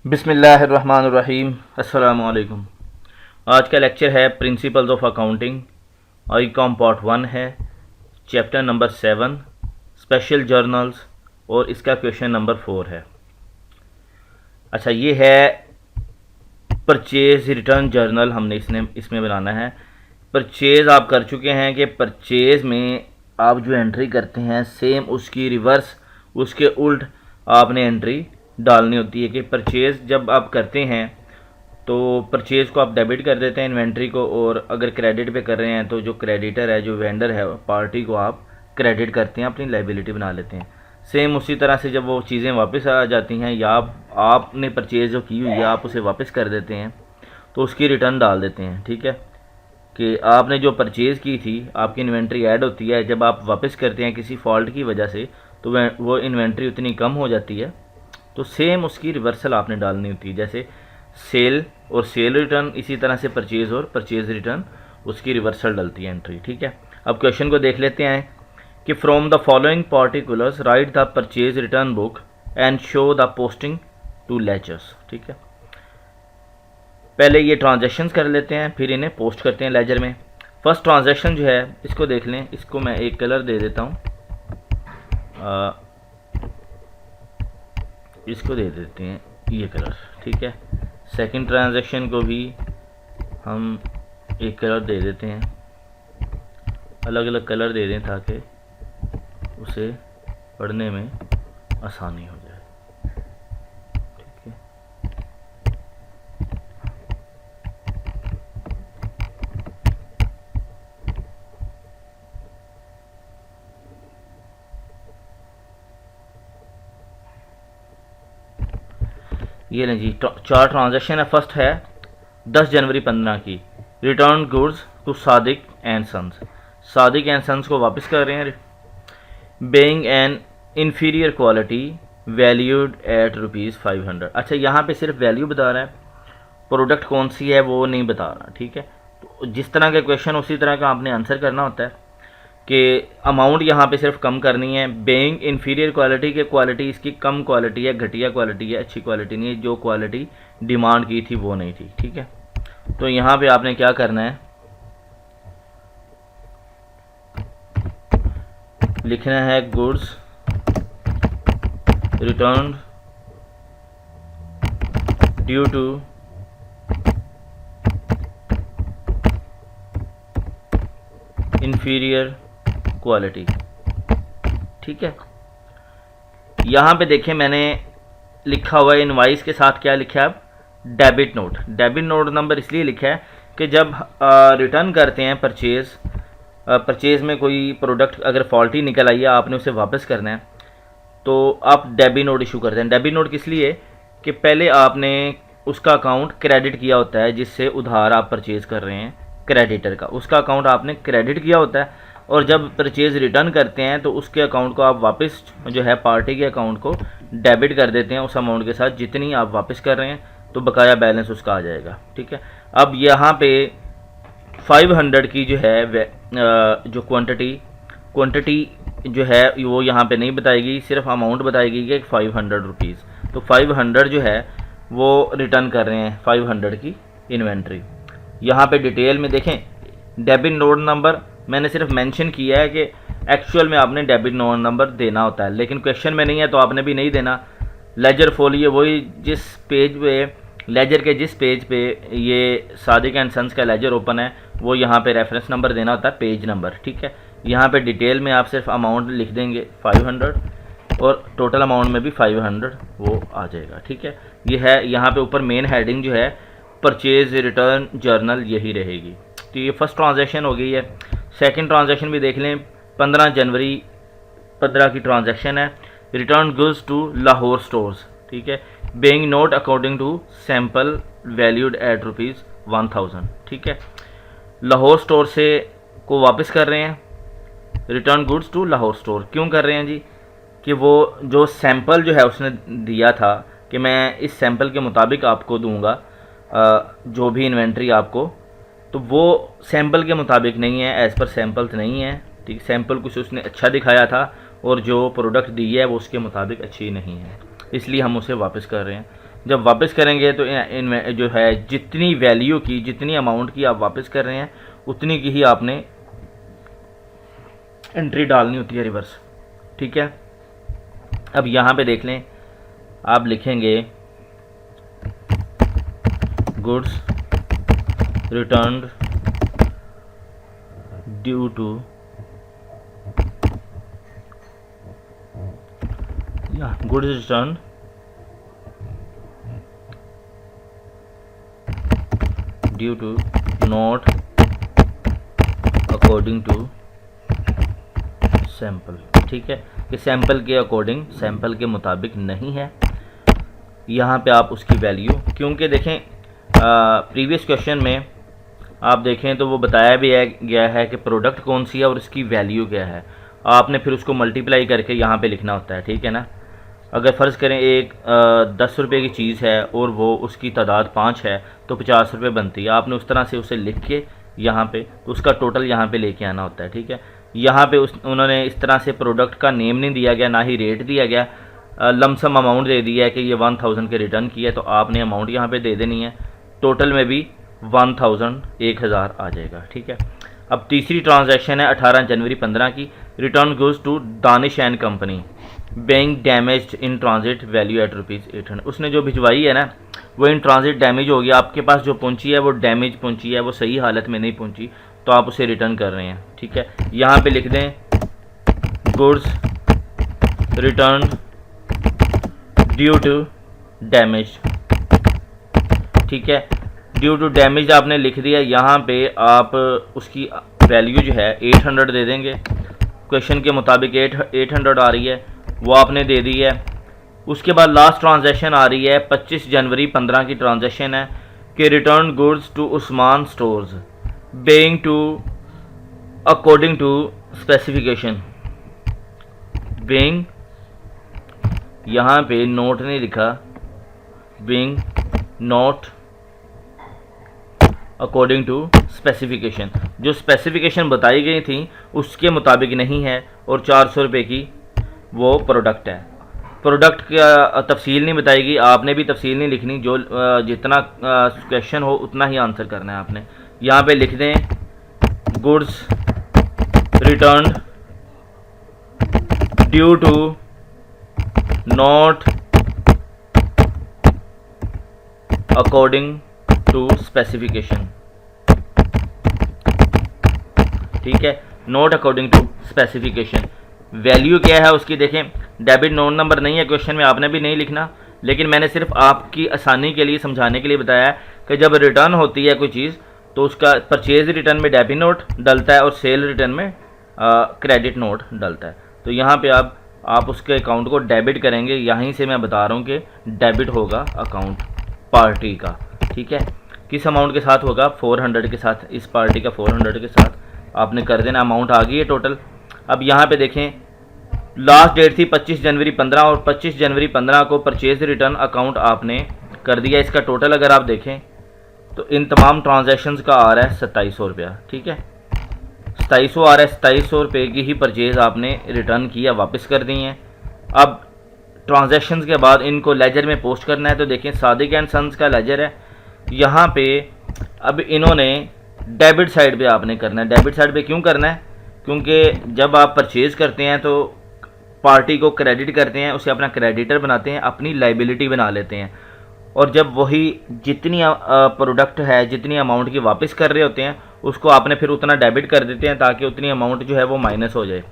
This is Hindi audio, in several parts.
बिस्मिल्लाहिर्रहमानिर्रहीम। अस्सलामु अलैकुम। आज का लेक्चर है principles of accounting. I com part 1 है, चैप्टर नंबर 7 स्पेशल जर्नल्स, और इसका क्वेश्चन नंबर 4 है। अच्छा, ये है परचेज रिटर्न जर्नल। हमने इसमें बनाना है। परचेज आप कर चुके हैं कि परचेज में आप जो एंट्री करते हैं सेम उसकी रिवर्स, उसके उल्ट आपने एंट्री डालनी होती है। कि परचेज जब आप करते हैं तो परचेज को आप डेबिट कर देते हैं इन्वेंट्री को, और अगर क्रेडिट पे कर रहे हैं तो जो क्रेडिटर है, जो वेंडर है, पार्टी को आप क्रेडिट करते हैं, अपनी लाइबिलिटी बना लेते हैं। सेम उसी तरह से जब वो चीज़ें वापस आ जाती हैं या आपने परचेज जो की हुई है आप उसे वापस कर देते हैं तो उसकी रिटर्न डाल देते हैं। ठीक है, कि आपने जो परचेज़ की थी, आपकी इन्वेंट्री ऐड होती है, जब आप वापस करते हैं किसी फॉल्ट की वजह से तो वो इन्वेंट्री उतनी कम हो जाती है, तो सेम उसकी रिवर्सल आपने डालनी होती है। जैसे सेल और सेल रिटर्न, इसी तरह से परचेज़ और परचेज़ रिटर्न, उसकी रिवर्सल डलती है एंट्री। ठीक है, अब क्वेश्चन को देख लेते हैं कि from the following particulars write the purchase return book and show the posting to ledgers. ठीक है, पहले ये ट्रांजैक्शंस कर लेते हैं, फिर इन्हें पोस्ट करते हैं लेजर में। फर्स्ट ट्रांजैक्शन जो है इसको देख लें, इसको मैं एक कलर दे देता हूँ, इसको दे देते हैं ये कलर। ठीक है, सेकंड ट्रांजैक्शन को भी हम एक कलर दे देते हैं, अलग अलग कलर दे दें ताकि उसे पढ़ने में आसानी हो जाए। ठीक है, ये लें जी, चार ट्रांजैक्शन है। फर्स्ट है 10 जनवरी 15 की, return goods to Sadiq and sons. Sadiq and sons को वापस कर रहे हैं, being an inferior quality valued at ₹500। अच्छा, यहाँ पे सिर्फ वैल्यू बता रहा है, प्रोडक्ट कौन सी है वो नहीं बता रहा। ठीक है, तो जिस तरह के क्वेश्चन उसी तरह का आपने आंसर करना होता है कि अमाउंट यहाँ पे सिर्फ कम करनी है। बेइंग इन्फीरियर क्वालिटी के, क्वालिटी इसकी कम क्वालिटी है, घटिया क्वालिटी है, अच्छी क्वालिटी नहीं है, जो क्वालिटी डिमांड की थी वो नहीं थी। ठीक है, तो यहाँ पे आपने क्या करना है, लिखना है goods return due to inferior quality. ठीक है, यहाँ पे देखें मैंने लिखा हुआ है इनवाइस के साथ क्या लिखा है, debit note. Debit note number इसलिए लिखा है कि जब रिटर्न करते हैं परचेज में कोई प्रोडक्ट अगर फॉल्टी निकल आई है, आपने उसे वापस करना है, तो आप डेबिट नोट इशू करते हैं। डेबिट नोट किस लिए कि पहले आपने उसका अकाउंट क्रेडिट किया होता है, जिससे उधार आप परचेज़ कर रहे हैं, क्रेडिटर का उसका अकाउंट आपने क्रेडिट किया होता है, और जब परचेज़ रिटर्न करते हैं तो उसके अकाउंट को आप वापस जो है पार्टी के अकाउंट को डेबिट कर देते हैं उस अमाउंट के साथ जितनी आप वापस कर रहे हैं, तो बकाया बैलेंस उसका आ जाएगा। ठीक है, अब यहाँ पे 500 की जो है जो क्वांटिटी जो है वो यहाँ पे नहीं बताएगी, सिर्फ अमाउंट बताएगी कि 500 रुपीज़। तो 500 जो है वो रिटर्न कर रहे हैं 500 की इन्वेंट्री। यहाँ पे डिटेल में देखें, डेबिट नोट नंबर मैंने सिर्फ मेंशन किया है कि एक्चुअल में आपने डेबिट नोट नंबर देना होता है, लेकिन क्वेश्चन में नहीं है तो आपने भी नहीं देना। लेजर फोलियो, वही जिस पेज पे, लेजर के जिस पेज पे ये सादिक एंड सन्स का लेजर ओपन है, वो यहाँ पे रेफरेंस नंबर देना होता है, पेज नंबर। ठीक है, यहाँ पे डिटेल में आप सिर्फ अमाउंट लिख देंगे 500, और टोटल अमाउंट में भी 500 वो आ जाएगा। ठीक है, ये है यहाँ पे ऊपर मेन हेडिंग जो है परचेज रिटर्न जर्नल यही रहेगी। तो ये फर्स्ट ट्रांजैक्शन हो गई है। सेकंड ट्रांजैक्शन भी देख लें, 15 जनवरी 15 की ट्रांजैक्शन है, return goods to Lahore stores. ठीक है, being not according to sample valued at ₹1000। ठीक है, लाहौर स्टोर से को वापस कर रहे हैं, return goods to Lahore store. क्यों कर रहे हैं जी, कि वो जो सैंपल जो है उसने दिया था कि मैं इस सैंपल के मुताबिक आपको दूंगा जो भी इन्वेंट्री आपको, तो वो सैंपल के मुताबिक नहीं है, एज़ पर सैंपल्स नहीं है। ठीक, सैंपल कुछ उसने अच्छा दिखाया था और जो प्रोडक्ट दी है वो उसके मुताबिक अच्छी नहीं है, इसलिए हम उसे वापस कर रहे हैं। जब वापस करेंगे तो इन जो है जितनी वैल्यू की, जितनी अमाउंट की आप वापस कर रहे हैं उतनी की ही आपने एंट्री डालनी होती है रिवर्स। ठीक है, अब यहाँ पे देख लें, आप लिखेंगे goods returned due to goods return due to not according to sample. ठीक है, कि सैंपल के अकॉर्डिंग, सैंपल के मुताबिक नहीं है। यहाँ पे आप उसकी वैल्यू, क्योंकि देखें प्रीवियस क्वेश्चन में आप देखें तो वो बताया भी गया है कि प्रोडक्ट कौन सी है और उसकी वैल्यू क्या है। आपने फिर उसको मल्टीप्लाई करके यहाँ पे लिखना होता है। ठीक है ना, अगर फ़र्ज़ करें एक 10 रुपये की चीज़ है और वो उसकी तादाद 5 है तो 50 रुपये बनती है। आपने उस तरह से उसे लिख के यहाँ पे तो उसका टोटल यहाँ पे लेके आना होता है। ठीक है, यहाँ पे उन्होंने इस तरह से प्रोडक्ट का नेम नहीं दिया गया, ना ही रेट दिया गया, लमसम अमाउंट दे दिया है कि ये 1000 के रिटर्न की है, तो आपने अमाउंट यहाँ पे दे देनी है। टोटल में भी 1000 आ जाएगा। ठीक है, अब तीसरी ट्रांजैक्शन है 18 जनवरी 15 की। Return goes to Danish and company being damaged in transit value at ₹800। उसने जो भिजवाई है ना वो इन ट्रांजिट डैमेज हो गया, आपके पास जो पहुंची है वो डैमेज पहुंची है, वो सही हालत में नहीं पहुंची, तो आप उसे रिटर्न कर रहे हैं। ठीक है, यहाँ पे लिख दें goods return due to damage. ठीक है, ड्यू टू डैमेज आपने लिख दिया। यहाँ पे आप उसकी वैल्यू जो है 800 दे देंगे, क्वेश्चन के मुताबिक 800 आ रही है, वो आपने दे दी है। उसके बाद लास्ट ट्रांजैक्शन आ रही है 25 जनवरी 15 की ट्रांजैक्शन है कि return goods to Usman stores being to according to specification. Being, यहाँ पे नोट नहीं लिखा, being not according to specification, जो स्पेसिफिकेशन बताई गई थी उसके मुताबिक नहीं है और 400 रुपये की वो प्रोडक्ट है। प्रोडक्ट का तफसील नहीं बताएगी, आपने भी तफसील नहीं लिखनी, जो जितना क्वेश्चन हो उतना ही आंसर करना है आपने। यहाँ पे लिख दें goods return due to not according to specification. ठीक है, not according to specification. Value क्या है उसकी देखें, डेबिट नोट नंबर नहीं है क्वेश्चन में, आपने भी नहीं लिखना, लेकिन मैंने सिर्फ आपकी आसानी के लिए समझाने के लिए बताया है कि जब रिटर्न होती है कोई चीज़ तो उसका परचेज रिटर्न में डेबिट नोट डलता है और सेल रिटर्न में क्रेडिट नोट डलता है। तो यहाँ पे आप उसके अकाउंट को डेबिट करेंगे, यहीं से मैं बता रहा हूँ कि डेबिट होगा अकाउंट पार्टी का। ठीक है, किस अमाउंट के साथ होगा, 400 के साथ, इस पार्टी का 400 के साथ आपने कर देना। अमाउंट आ गई है टोटल। अब यहाँ पे देखें लास्ट डेट थी 25 जनवरी 15 और 25 जनवरी 15 को परचेज रिटर्न अकाउंट आपने कर दिया। इसका टोटल अगर आप देखें तो इन तमाम ट्रांजैक्शंस का आ रहा है 2700 रुपया। ठीक है, 2700 आ रहा है, 2700 रुपये की ही परचेज आपने रिटर्न किया, वापस कर दी हैं। अब ट्रांजैक्शंस के बाद इनको लेजर में पोस्ट करना है, तो देखें सादिक एंड सन्स का लेजर है। यहाँ पे अब इन्होंने डेबिट साइड पे आपने करना है। डेबिट साइड पे क्यों करना है, क्योंकि जब आप परचेज़ करते हैं तो पार्टी को क्रेडिट करते हैं, उसे अपना क्रेडिटर बनाते हैं, अपनी लाइबिलिटी बना लेते हैं, और जब वही जितनी प्रोडक्ट है, जितनी अमाउंट की वापस कर रहे होते हैं, उसको आपने फिर उतना डेबिट कर देते हैं ताकि उतनी अमाउंट जो है वो माइनस हो जाए।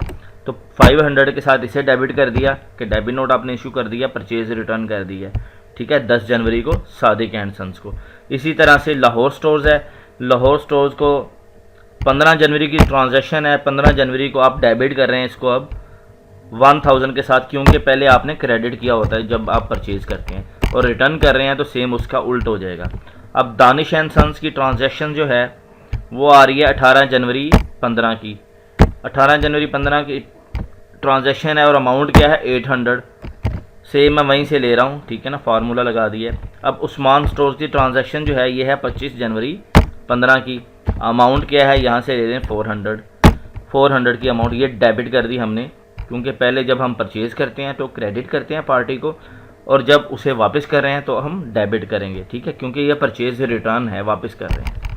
तो 500 के साथ इसे डेबिट कर दिया कि डेबिट नोट आपने इशू कर दिया, परचेज रिटर्न कर दिया। ठीक है, 10 जनवरी को सादिक एंड सन्स को। इसी तरह से लाहौर स्टोर्स है, लाहौर स्टोर्स को 15 जनवरी की ट्रांजैक्शन है, 15 जनवरी को आप डेबिट कर रहे हैं इसको अब 1000 के साथ, क्योंकि पहले आपने क्रेडिट किया होता है जब आप परचेज़ करते हैं, और रिटर्न कर रहे हैं तो सेम उसका उल्ट हो जाएगा। अब दानिश एंड सन्स की ट्रांजैक्शन जो है वो आ रही है 18 जनवरी 15 की। 18 जनवरी 15 की ट्रांजैक्शन है और अमाउंट क्या है 800, सेम मैं वहीं से ले रहा हूँ। ठीक है ना, फार्मूला लगा दिया। अब उस्मान स्टोर्स की ट्रांजैक्शन जो है ये है 25 जनवरी 15 की। अमाउंट क्या है, यहाँ से ले लें 400 की अमाउंट, ये डेबिट कर दी हमने, क्योंकि पहले जब हम परचेज़ करते हैं तो क्रेडिट करते हैं पार्टी को, और जब उसे वापस कर रहे हैं तो हम डेबिट करेंगे, ठीक है, क्योंकि ये परचेज रिटर्न है, वापस कर रहे हैं।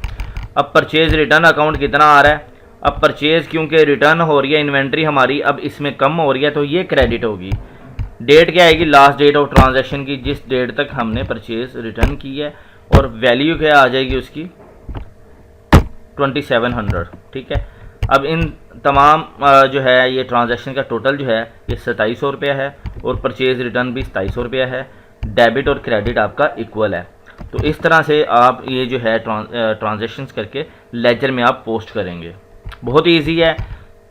अब परचेज रिटर्न अकाउंट कितना आ रहा है, अब परचेज क्योंकि रिटर्न हो रही है, इन्वेंट्री हमारी अब इसमें कम हो रही है, तो ये क्रेडिट होगी। डेट क्या आएगी, लास्ट डेट ऑफ ट्रांजैक्शन की, जिस डेट तक हमने परचेज रिटर्न की है, और वैल्यू क्या आ जाएगी उसकी 2700, ठीक है। अब इन तमाम जो है ये ट्रांजैक्शन का टोटल जो है ये 2700 रुपया है, और परचेज रिटर्न भी 2700 रुपया है। डेबिट और क्रेडिट आपका इक्वल है। तो इस तरह से आप ये जो है ट्रांजैक्शंस करके लेजर में आप पोस्ट करेंगे। बहुत ईजी है।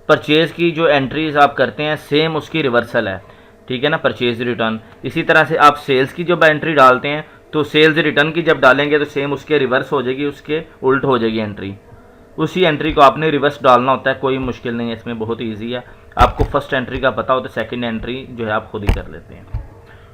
परचेज़ की जो एंट्रीज आप करते हैं सेम उसकी रिवर्सल है, ठीक है ना, परचेज रिटर्न। इसी तरह से आप सेल्स की जब एंट्री डालते हैं तो सेल्स रिटर्न की जब डालेंगे तो सेम उसके रिवर्स हो जाएगी, उसके उल्ट हो जाएगी एंट्री। उसी एंट्री को आपने रिवर्स डालना होता है, कोई मुश्किल नहीं है इसमें, बहुत ईजी है। आपको फर्स्ट एंट्री का पता हो तो सेकंड एंट्री जो है आप खुद ही कर लेते हैं।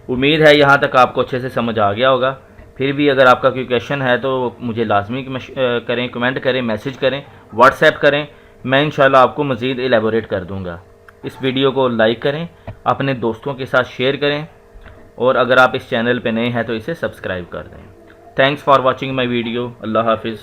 उम्मीद है यहाँ तक आपको अच्छे से समझ आ गया होगा। फिर भी अगर आपका कोई क्वेश्चन है तो मुझे लाजमी करें, कमेंट करें, मैसेज करें, व्हाट्सएप करें, मैं इंशाल्लाह आपको मज़ीद एलेबोरेट कर दूँगा। इस वीडियो को लाइक करें, अपने दोस्तों के साथ शेयर करें, और अगर आप इस चैनल पर नए हैं तो इसे सब्सक्राइब कर दें। Thanks for watching my video. अल्लाह हाफिज़।